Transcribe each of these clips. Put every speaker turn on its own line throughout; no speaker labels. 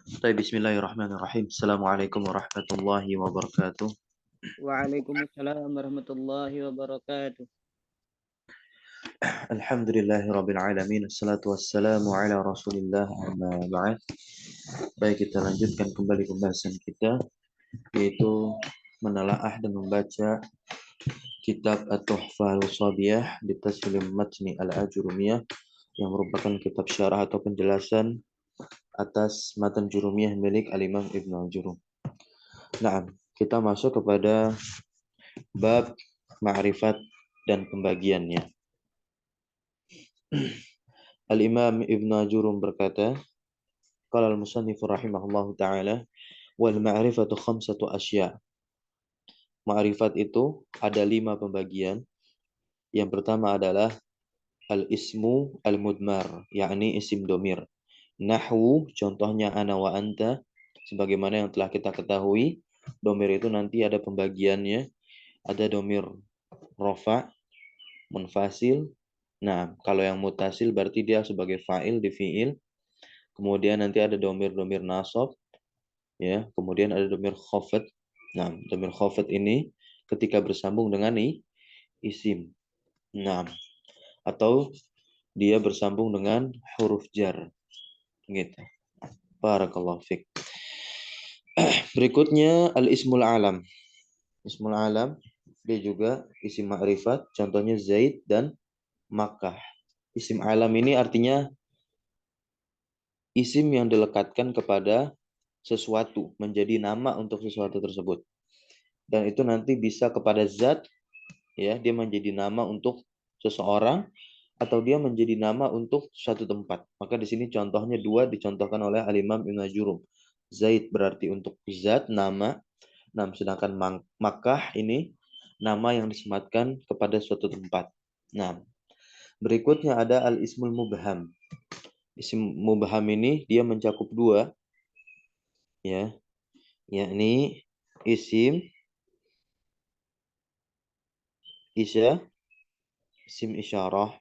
Bismillahirrahmanirrahim. Assalamualaikum warahmatullahi wabarakatuh.
Waalaikumsalam warahmatullahi wabarakatuh.
Alhamdulillahirabbil alamin. Assalatu wassalamu ala Rasulillah amma ba'd. Baik, kita lanjutkan kembali pembahasan kita, yaitu menelaah dan membaca kitab At-Tuhfah Al-Sabiyah di Taslim Matni Al-Ajurumiyah, yang merupakan kitab syarah atau penjelasan atas matan Jurumiyah milik Al-Imam Ibnu Al-Jurum. Nah, kita masuk kepada bab ma'rifat dan pembagiannya. Al-Imam Ibn Jurum berkata, qala al-musannif rahimahullahu ta'ala, wal ma'rifatu khamsatu asya. Ma'rifat itu ada 5 pembagian. Yang pertama adalah al-ismu al-mudmar, yakni isim domir. Nahwu, contohnya ana wa anta, sebagaimana yang telah kita ketahui, domir itu nanti ada pembagiannya. Ada domir rofa, munfasil. Nah, kalau yang mutasil berarti dia sebagai fa'il di fi'il. Kemudian nanti ada domir-domir nasab, ya. Kemudian ada domir khafat. Nah, domir khafat ini ketika bersambung dengan isim. Nah, atau dia bersambung dengan huruf jar. Gitu. Barakallahu fiik. Berikutnya al-ismul alam. Ismul alam dia juga isim ma'rifat, contohnya Zaid dan Makkah. Isim alam ini artinya isim yang dilekatkan kepada sesuatu, menjadi nama untuk sesuatu tersebut. Dan itu nanti bisa kepada zat, ya, dia menjadi nama untuk seseorang, atau dia menjadi nama untuk suatu tempat. Maka di sini contohnya 2 dicontohkan oleh Al-Imam Ibnu Jurum. Zaid berarti untuk zat, nama. Nah, sedangkan Makkah ini nama yang disematkan kepada suatu tempat. Nah, berikutnya ada al-ismul mubham. Isim mubham ini dia mencakup 2, ya, yakni isim isim isyarah.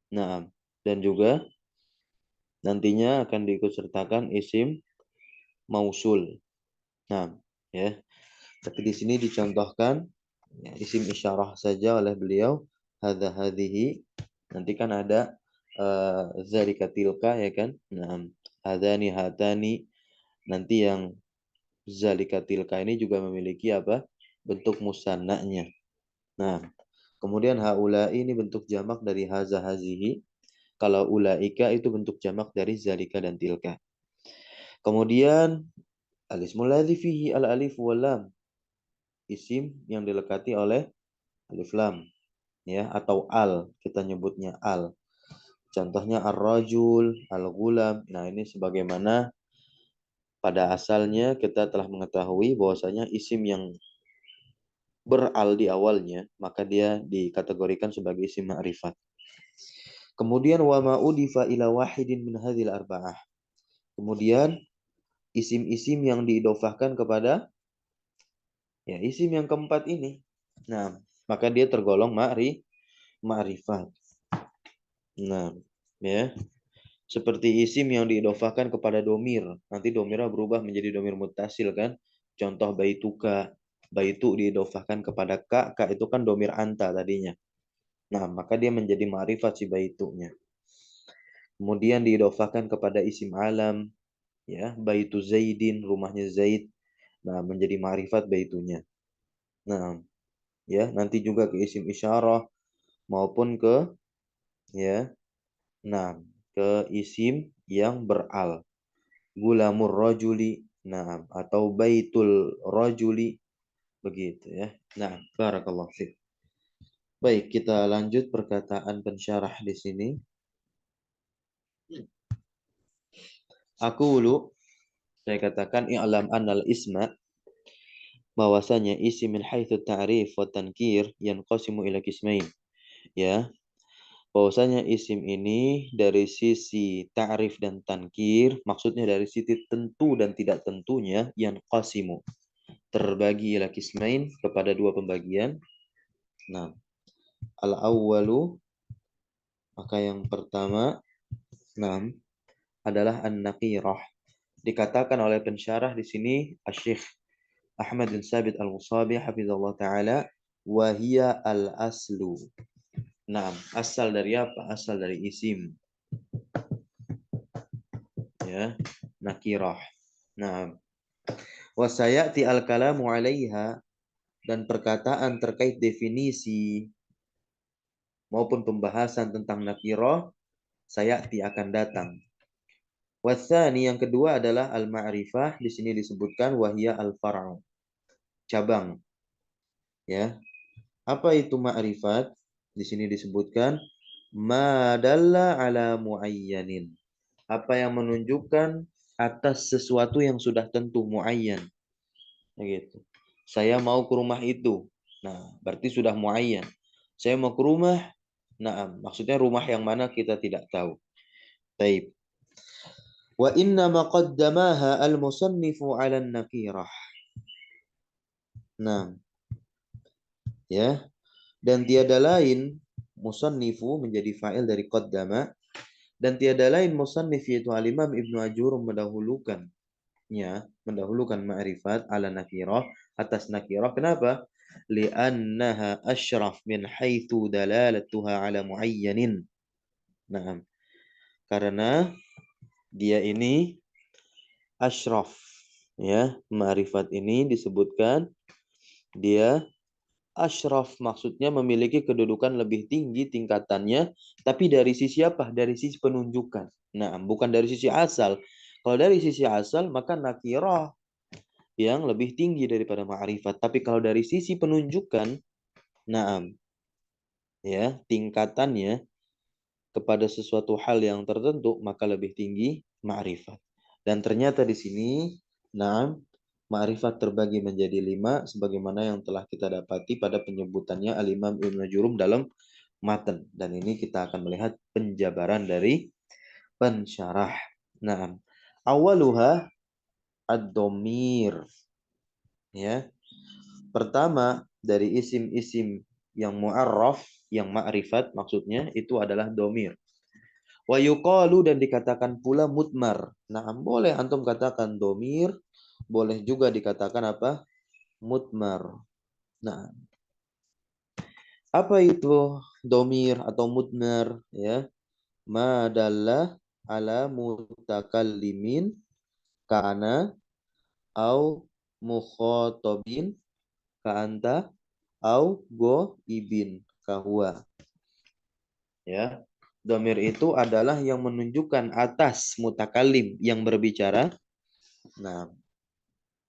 Nah, dan juga nantinya akan diikut sertakan isim mausul. Nah, ya. Tapi di sini dicontohkan, ya, isim isyarah saja oleh beliau, hadza hadhihi. Nanti kan ada zalika tilka, ya kan? Nah, hadzani hatani. Nanti yang zalika tilka ini juga memiliki apa? Bentuk musannanya. Nah, kemudian haula ini bentuk jamak dari haza hazihi. Kalau ulaika itu bentuk jamak dari zalika dan tilka. Kemudian al-ismul ladzi fihi al-alif wal lam. Isim yang dilekati oleh alif lam, ya, atau al, kita nyebutnya al. Contohnya ar-rajul, al-ghulam. Nah, ini sebagaimana pada asalnya kita telah mengetahui bahwasanya isim yang beral di awalnya, maka dia dikategorikan sebagai isim ma'rifat. Kemudian wa ma'udifa ila wahidin min hadhil arba'ah. Kemudian isim-isim yang diidofahkan kepada, ya, isim yang keempat ini. Nah, maka dia tergolong ma'rifat. Nah, ya. Seperti isim yang diidofahkan kepada domir. Nanti domirnya berubah menjadi domir muttasil, kan? Contoh baituka. Baitu diidofahkan kepada ka. Ka itu kan domir anta tadinya. Nah, maka dia menjadi ma'rifat si baitunya. Kemudian diidofahkan kepada isim alam, ya, baitu Zaidin, rumahnya Zaid. Nah, menjadi ma'rifat baitunya. Nah, ya, nanti juga ke isim isyarah maupun ke, ya, nah, ke isim yang beral. Gulamur rajuli, nah, atau baitul rajuli, begitu, ya. Nah, barakallahu fiik. Baik, kita lanjut perkataan pensyarah di sini. Aqulu, saya katakan, i'lam annal isma, bahwasanya isim min haitsu ta'rif wa tankir yanqasimu ila qismain, ya. Bahwasanya isim ini dari sisi ta'rif dan tankir, maksudnya dari sisi tentu dan tidak tentunya, yanqasimu, terbagi ila qismain, kepada 2 pembagian. Nah, al-awwalu, maka yang pertama, nah, adalah an-nakirah. dikatakan oleh pensyarah di sini Asy-Syaikh Ahmad bin Sabit Al-Musabi hafizallahu taala wa hiya al-aslu. Nah, asal dari apa? Asal dari isim. Ya, nakirah. Nah, wa sayati al-kalamu 'alaiha, dan perkataan terkait definisi maupun pembahasan tentang nakirah sayati akan datang. Wasani yang kedua adalah al-ma'rifah, di sini disebutkan wahia al-far'u, cabang. Ya. Apa itu ma'rifat? Di sini disebutkan ma dalla ala muayyanin. Apa yang menunjukkan atas sesuatu yang sudah tentu muayyan. Begitu. Saya mau ke rumah itu. Nah, berarti sudah muayyan. Saya mau ke rumah. Nah, maksudnya rumah yang mana kita tidak tahu. Taib. Wa inna maqaddamaha al-musannifu 'ala an-nakirah. Nah, ya. Dan tiada lain musannifu menjadi fa'il dari qaddama, dan tiada lain musannif yaitu al-Imam Ibnu Ajur mendahulukan ma'rifat 'ala nakirah atas nakirah. Kenapa? Li'annaha asyraf min haitsu dalalatuha 'ala muayyanin. Nah, karena dia ini asyraf, ya, ma'rifat ini disebutkan dia asyraf, maksudnya memiliki kedudukan lebih tinggi tingkatannya, tapi dari sisi apa? Dari sisi penunjukan. Nah, bukan dari sisi asal. Kalau dari sisi asal maka nakirah yang lebih tinggi daripada ma'rifat. Tapi kalau dari sisi penunjukan, nah, ya, tingkatannya kepada sesuatu hal yang tertentu maka lebih tinggi ma'rifat. Dan ternyata di sini, nah, ma'rifat terbagi menjadi 5 sebagaimana yang telah kita dapati pada penyebutannya Al-Imam Ibnu Jurum dalam matan. Dan ini kita akan melihat penjabaran dari pensyarah. Nah, awaluha ad-dhamir. Ya. Pertama dari isim-isim yang mu'arraf, yang ma'rifat maksudnya itu adalah dhamir. Wa yuqalu, dan dikatakan pula mudmar. Nah, boleh antum katakan dhamir, boleh juga dikatakan apa? Mudmar. Nah, apa itu domir atau mudmar? Ya, madalla ala mutakallimin kana au mukhatabin ka'anta au go ibin kahua. Ya, domir itu adalah yang menunjukkan atas mutakallim yang berbicara. Nah,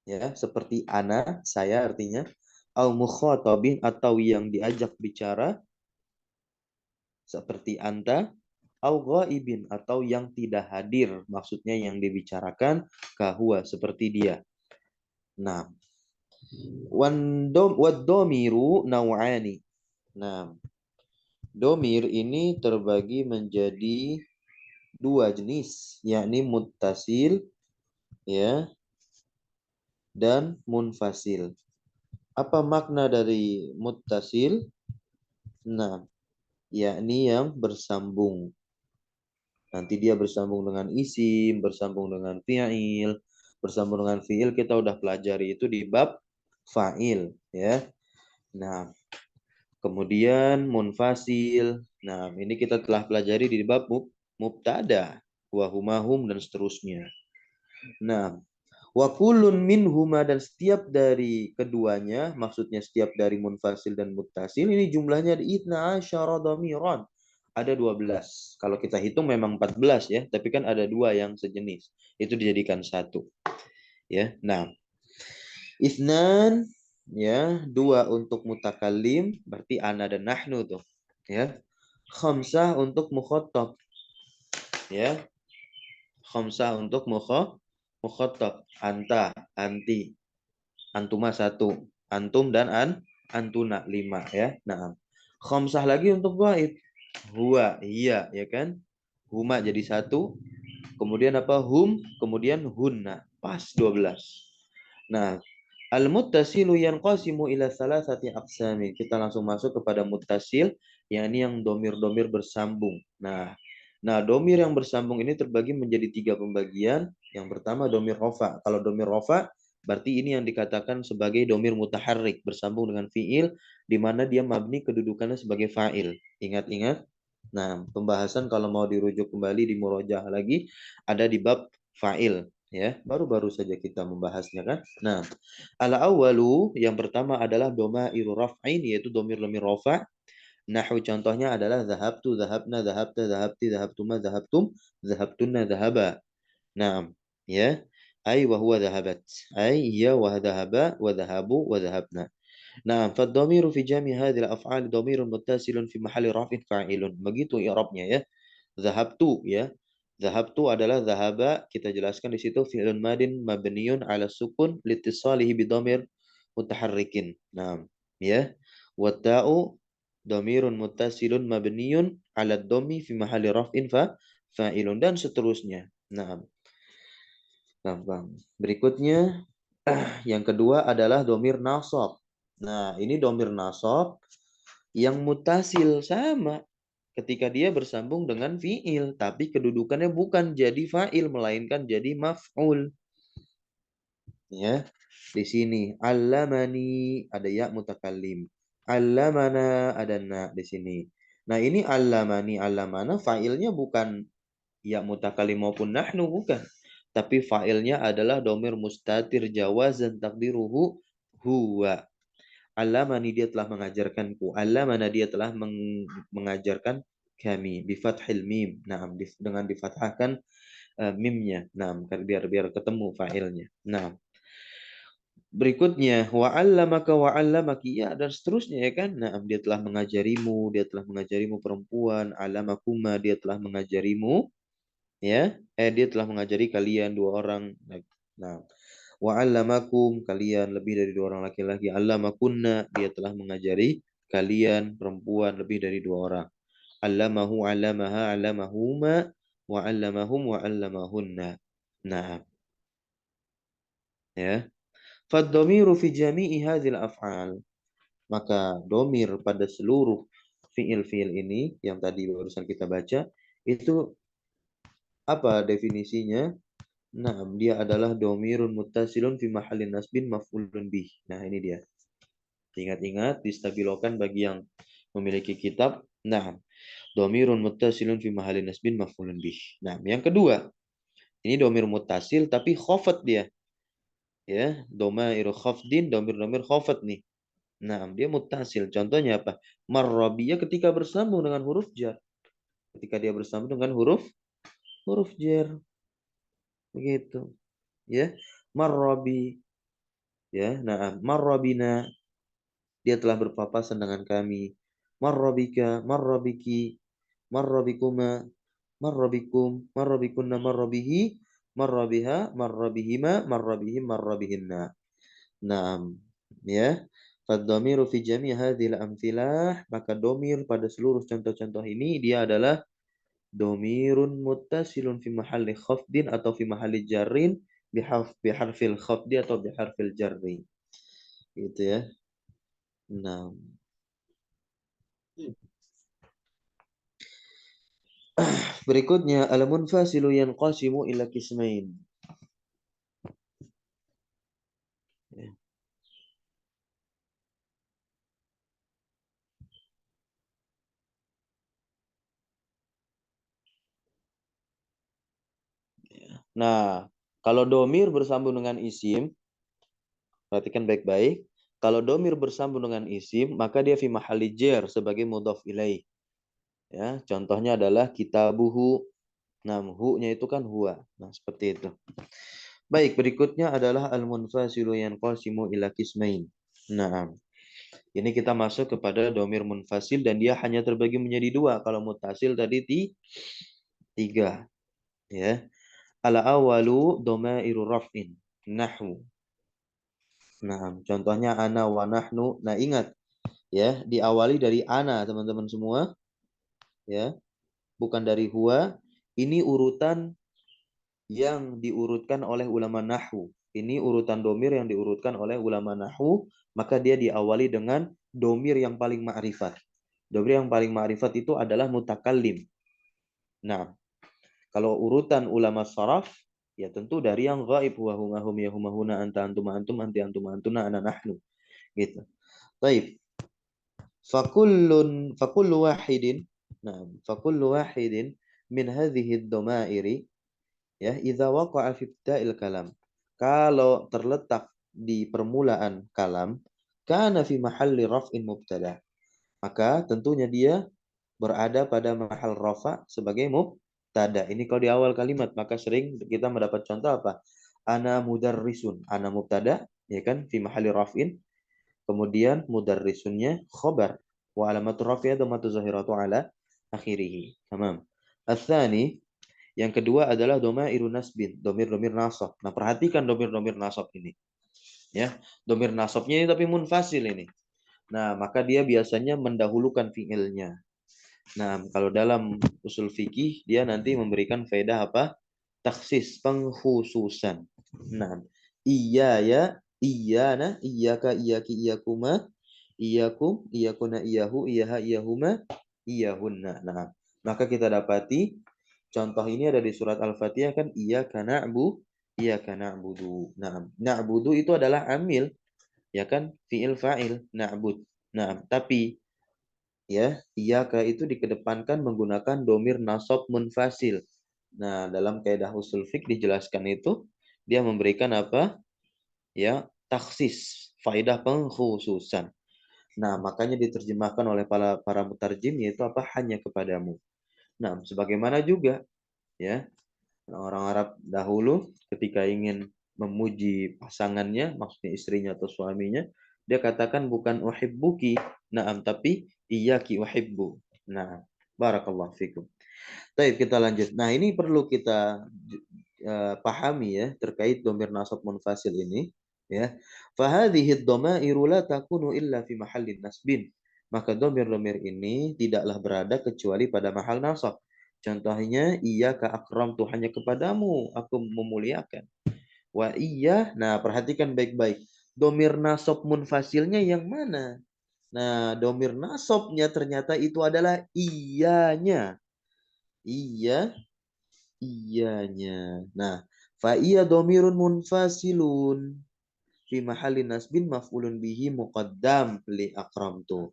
ya, seperti ana, saya artinya, au mukhatabin, atau yang diajak bicara, seperti anta, au ghaibin, atau yang tidak hadir, maksudnya yang dibicarakan, kahua, seperti dia. Nah, wad-dhamiru naw'ani. Nah, domir ini terbagi menjadi 2 jenis, yakni muttasil, ya, dan munfasil. Apa makna dari muttasil? Nah, yakni yang bersambung. Nanti dia bersambung dengan isim, bersambung dengan fi'il. Bersambung dengan fi'il kita udah pelajari itu di bab fa'il, ya. Nah, kemudian munfasil. Nah, ini kita telah pelajari di bab mubtada, wa humahum, dan seterusnya. Nah, wa kullun minhuma, dan setiap dari keduanya, maksudnya setiap dari munfasil dan muttasil, ini jumlahnya ada 12 dhamiran. Ada 12. Kalau kita hitung memang 14 ya, tapi kan ada 2 yang sejenis. Itu dijadikan 1. Ya. Nah, isnan, ya, 2 untuk mutakallim, berarti ana dan nahnu tuh, ya. Khamsah untuk mukhatab. Ya. Khamsah untuk mukhatab. Anta, anti. Antuma 1. Antum dan antuna 5, ya. Nah, khamsah lagi untuk gaib. Huwa, iya, ya kan? Huma jadi 1. Kemudian apa? Hum, kemudian hunna. Pas 12. Nah, al-muttasilu yanqasimu ila salasati aqsami. Kita langsung masuk kepada muttasil, yakni yang domir-domir bersambung. Nah, domir yang bersambung ini terbagi menjadi 3 pembagian. Yang pertama domir rofa. Kalau domir rofa berarti ini yang dikatakan sebagai domir mutaharrik bersambung dengan fiil di mana dia mabni kedudukannya sebagai fa'il. Ingat-ingat. Nah, pembahasan kalau mau dirujuk kembali di murojaah lagi ada di bab fa'il ya. Baru-baru saja kita membahasnya kan. Nah, ala awalu yang pertama adalah domairu raf'in yaitu domir-domir rofa. Nahu contohnya adalah zahabtu, zahabna, zahabta, zahabti, zahabtuma, zahabtum, zahabtunna, zahaba. Naam, ya. Ai wa huwa dhahabat. Ai ya wa dhahaba wa dhahabu wa dhahabna. Naam, fad-dhamiru fi jami' hadhihi al-af'al dhamirun muttasilun fi mahalli raf'in fa'ilun. Begitu i'rabnya ya. Zahabtu ya. Zahabtu adalah zahaba, kita jelaskan di situ fi'lun madin mabniun ala sukun litisalihi bidhamir mutaharrikin. Naam, ya. Wa ta'u dhamirun muttasilun mabniun ala dhammi fi mahalli raf'in fa'ilun dan seterusnya. Naam. Gampang. Berikutnya yang kedua adalah domir nasab. Nah, ini domir nasab yang mutasil sama ketika dia bersambung dengan fiil, tapi kedudukannya bukan jadi fa'il melainkan jadi maf'ul. Ya. Di sini allamani ada ya mutakallim. Allamana ada na di sini. Nah, ini allamani allamana fa'ilnya bukan ya mutakallim maupun nahnu bukan. Tapi fa'ilnya adalah domir mustatir jawazan takdiruhu huwa. Allamani dia telah mengajarkanku. Allamana dia telah mengajarkan kami. Bifathil mim. Nah, dengan difathahkan mimnya. Nah, biar ketemu fa'ilnya. Nah, berikutnya wa'allamaka wa'allamaki ya dan seterusnya ya kan. Nah, dia telah mengajarimu perempuan. Alamakuma dia telah mengajarimu ya dia telah mengajari kalian dua orang. Nah, wa'allamakum kalian lebih dari dua orang laki-laki. Allamakunna dia telah mengajari kalian perempuan lebih dari dua orang. Allamahu allamaha allamahuma wa'allamahum wa'allamahunna. Nah, ya. Fad-dhamiru fi jami'i hadhil af'al. Maka domir pada seluruh fiil-fiil ini yang tadi barusan kita baca itu apa definisinya? Nah, dia adalah domirun muttasilun fi mahallin nasbin maf'ulun bih. Nah, ini dia. Ingat-ingat, distabilokan bagi yang memiliki kitab. Nah, domirun muttasilun fi mahallin nasbin maf'ulun bih. Nah, yang kedua, ini domir muttasil tapi khafat dia. Ya, domairu khafdin, domir-domir khafat nih. Nah, dia muttasil. Contohnya apa? Marrabiyah ketika bersambung dengan huruf jar. Ketika dia bersambung dengan huruf jar. Begitu. Ya, marrabi. Ya, nah, marrabina dia telah berpapasan dengan kami. Marrabika, marrabiki, marrabikuma, marrabikum, marrabikunna, marrabihi, marrabiha, marrabihima, marrabihim, marrabihinna. Naam, ya. Fad-dhamiru fi jami' hadhil amthilah, maka domir pada seluruh contoh-contoh ini dia adalah domirun muttasilun fi mahalli khafdin atau fi mahalli jarrin biharfil khafdi atau biharfil jarri. Gitu ya. Nah, berikutnya al-munfasilu yanqasimu ila qismain. Nah, kalau domir bersambung dengan isim, perhatikan baik-baik. Kalau domir bersambung dengan isim, maka dia fi mahalli jar sebagai mudhaf ilaih. Ya, contohnya adalah kitabuhu. Nah, hu-nya itu kan huwa. Nah, seperti itu. Baik, berikutnya adalah al-munfasilu yanqasimu ila qismain. Nah, ini kita masuk kepada domir munfasil dan dia hanya terbagi menjadi dua. Kalau mutasil tadi tiga. Ya. Al-awalu domairu raf'in. Nahwu. Nah, contohnya ana wa nahnu. Nah, ingat ya, diawali dari ana teman-teman semua, ya. Bukan dari huwa. Ini urutan yang diurutkan oleh ulama nahwu. Ini urutan domir yang diurutkan oleh ulama nahwu, maka dia diawali dengan domir yang paling ma'rifat. Domir yang paling ma'rifat itu adalah mutakallim. Nah, kalau urutan ulama saraf Ya tentu dari yang gaib, wa huma hum ya huma huna anta antum antum anti antum antuna ana nahnu gitu. Baik. Fakullu wahidin. Nah, fakullu wahidin min hadhihi ad-dhamairi ya idza waqa'a fi ibtida'il kalam. Kalau terletak di permulaan kalam, kana fi mahalli raf'in mubtada. Maka tentunya dia berada pada mahal rafa sebagai mubtada. Ini kalau di awal kalimat, maka sering kita mendapat contoh apa? Ana mudarrisun. Ana mubtada, ya kan? Fi mahalli raf'in. Kemudian mudarrisunnya khobar. Wa alamatur rafi'ah dhammatu zahiratu ala akhirih. Tamam. Ats-tsani, yang kedua adalah domairu nasbin, domir-domir nasab. Nah, perhatikan domir-domir nasab ini. Ya, domir nasabnya ini tapi munfasil ini. Nah, maka dia biasanya mendahulukan fiilnya. Nah, kalau dalam usul fikih dia nanti memberikan faedah apa? Taksis, pengkhususan. Nah, iya ya, iya nah, iyaka, iyaki, iyakuma, iyakum, iyakuna, iyahu, iyaha, iyahuma, iyahunna. Nah, maka kita dapati contoh ini ada di surat Al-Fatihah kan, iyyaka na'budu, iyyaka na'budu. Nah, na'budu itu adalah amil, ya kan? Fi'il fa'il, na'bud. Nah, tapi ya, iyyaka itu dikedepankan menggunakan domir nasab munfasil. Nah, dalam kaidah usul fiqh dijelaskan itu dia memberikan apa? Ya, taksis, faidah pengkhususan. Nah, makanya diterjemahkan oleh para mutarjim yaitu apa? Hanya kepadamu. Nah, sebagaimana juga ya, orang Arab dahulu ketika ingin memuji pasangannya, maksudnya istrinya atau suaminya, dia katakan bukan uhibbuki, na'am, tapi iyyaki uhibbu. Nah, barakallahu fikum. Baik, kita lanjut. Nah, ini perlu kita pahami ya terkait domir nasab munfasil ini ya. Fahadhihi dhamairu la takunu illa fi mahallin nasbin. Maka domir-domir ini tidaklah berada kecuali pada mahal nasab. Contohnya iya ka akramtu, hanya kepadamu aku memuliakan. Wa iya, nah perhatikan baik-baik. Domir nasab munfasilnya yang mana? Nah, domir nasabnya ternyata itu adalah iyanya. Iya, iyanya. Nah, fa iya domirun munfasilun fi mahalli nasbin maf'ulun bihi muqaddam li akramtu.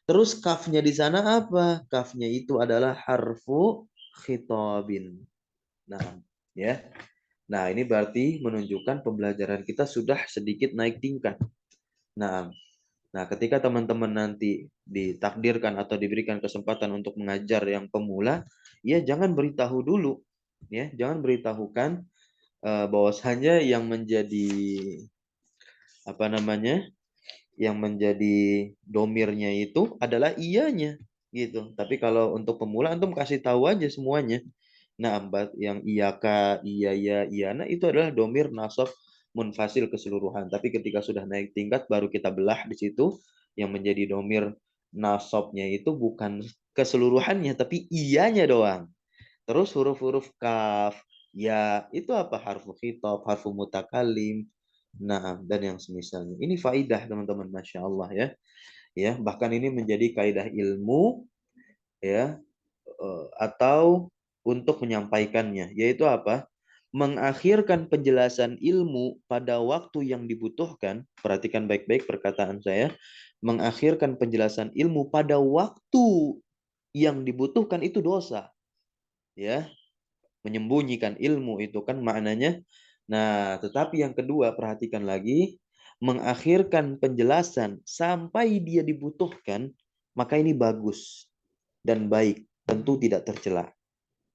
Terus kafnya di sana apa? Kafnya itu adalah harfu khitabin. Nah, ya. Nah, ini berarti menunjukkan pembelajaran kita sudah sedikit naik tingkat. Nah, ketika teman-teman nanti ditakdirkan atau diberikan kesempatan untuk mengajar yang pemula, ya jangan beritahu dulu, ya jangan beritahukan bahwasanya yang menjadi apa namanya, yang menjadi domirnya itu adalah iyanya, gitu. Tapi kalau untuk pemula antum kasih tahu aja semuanya. Nah, yang iyaka, iya ya, iyana itu adalah domir nasab munfasil keseluruhan. Tapi ketika sudah naik tingkat baru kita belah di situ yang menjadi domir nasabnya itu bukan keseluruhannya tapi iyanya doang. Terus huruf-huruf kaf, ya itu apa? Harfu khitab, harfu mutakalim, nah dan yang semisalnya. Ini faidah teman-teman, masya Allah ya. Ya bahkan ini menjadi kaidah ilmu ya, atau untuk menyampaikannya, yaitu apa? Mengakhirkan penjelasan ilmu pada waktu yang dibutuhkan. Perhatikan baik-baik perkataan saya. Mengakhirkan penjelasan ilmu pada waktu yang dibutuhkan itu dosa. Ya, menyembunyikan ilmu itu kan maknanya. Nah, tetapi yang kedua, perhatikan lagi, mengakhirkan penjelasan sampai dia dibutuhkan, maka ini bagus dan baik, tentu tidak tercela.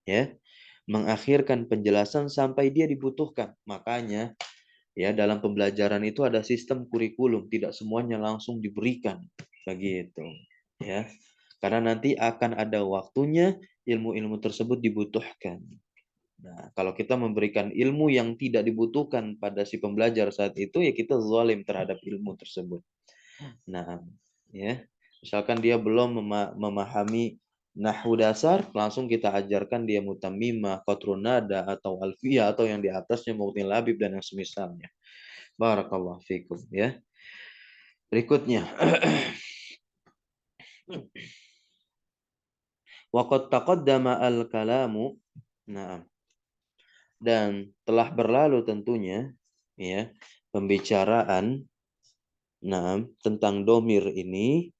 Ya, mengakhirkan penjelasan sampai dia dibutuhkan. Makanya ya dalam pembelajaran itu ada sistem kurikulum, tidak semuanya langsung diberikan begitu. Ya. Karena nanti akan ada waktunya ilmu-ilmu tersebut dibutuhkan. Nah, kalau kita memberikan ilmu yang tidak dibutuhkan pada si pembelajar saat itu, ya kita zalim terhadap ilmu tersebut. Nah, ya, misalkan dia belum memahami nahwu dasar, langsung kita ajarkan dia mutammimah, qatrun nada, atau alfiyah, atau yang di atasnya mughni labib dan yang semisalnya. Barakallahu fikum, ya. Berikutnya. Waqad taqaddama al-kalamu. Nah, Dan telah berlalu tentunya ya pembicaraan tentang domir ini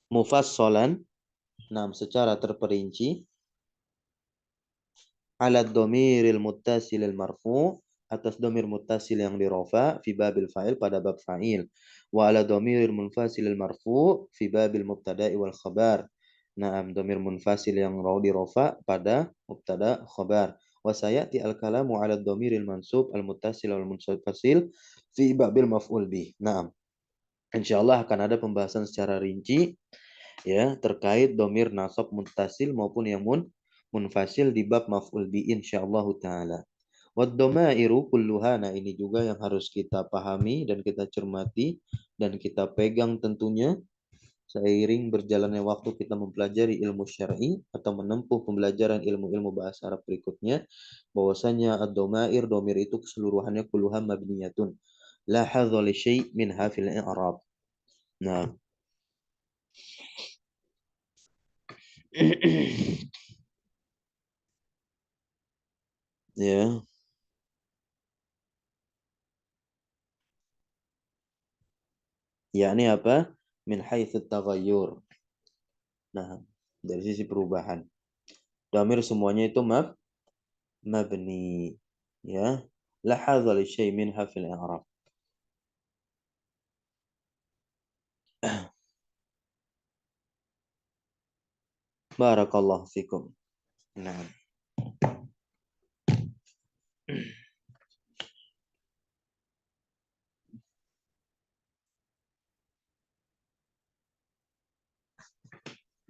mufassalan secara terperinci ala dhamiril muttasilil marfu atas domir muttasil yang dirofa fi babil fa'il pada bab fa'il wa ala dhamiril munfasilil marfu fi babil mubtada'i wal khabar. Domir munfasil yang dirofa pada mubtada khabar. Wa sayati al-kalamu ala dhamiril mansub al-muttasil wal munfasil fi babil maf'ul bih. Insyaallah akan ada pembahasan secara rinci ya terkait domir nasab muttasil maupun yang munfasil di bab maf'ul bi insyaallah taala. Wad domairu kulluha, ini juga yang harus kita pahami dan kita cermati dan kita pegang tentunya seiring berjalannya waktu kita mempelajari ilmu syar'i atau menempuh pembelajaran ilmu-ilmu bahasa Arab berikutnya, bahwasanya ad-domair domir itu keseluruhannya kulluha mabniyatun la hadza li syai' minha fil i'rab. Ya. Yakni apa? Min haitsu taghayyur. Dari sisi perubahan. Dhamir semuanya itu mabni. Ya. La hadza li syai' minha fil i'rab. Barakallahu fikum. Nah.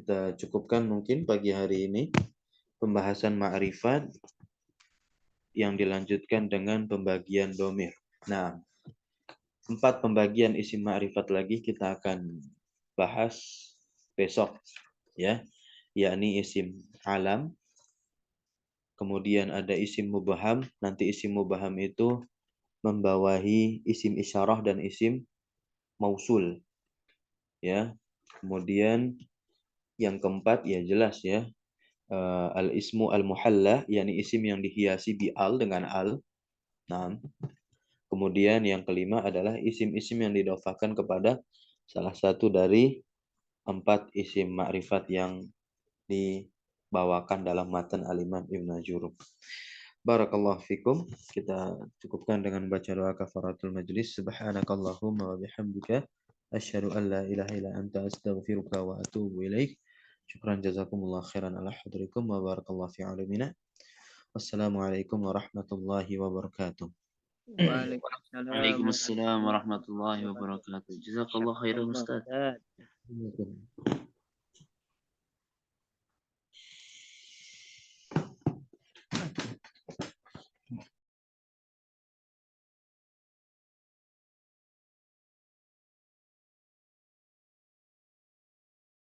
Kita cukupkan mungkin pagi hari ini pembahasan ma'rifat yang dilanjutkan dengan pembagian domir. 4 pembagian isim ma'rifat lagi kita akan bahas besok ya, yakni isim alam, kemudian ada isim mubham, nanti isim mubham itu membawahi isim isyarah dan isim mausul ya. Kemudian yang keempat ya jelas ya, al-ismu al-muhalla, yakni isim yang dihiasi bi al dengan al. Kemudian yang kelima adalah isim-isim yang didofakan kepada salah satu dari 4 isim ma'rifat yang dibawakan dalam matan al-Imam Ibn Jurum. Barakallahu fikum. Kita cukupkan dengan baca doa kafaratul majlis. Subhanakallahumma wa bihamdika asyhadu an la ilaha illa anta astaghfiruka wa atubu ilaik. Syukran jazakumullah khairan ala hadrikum wa barakallahu fi alamina. Wassalamualaikum warahmatullahi wabarakatuh.
Waalaikumsalam
Waalaikumsalam warahmatullahi wabarakatuh. Jazakallah khairan Ustaz.
warahmatullahi wabarakatuh.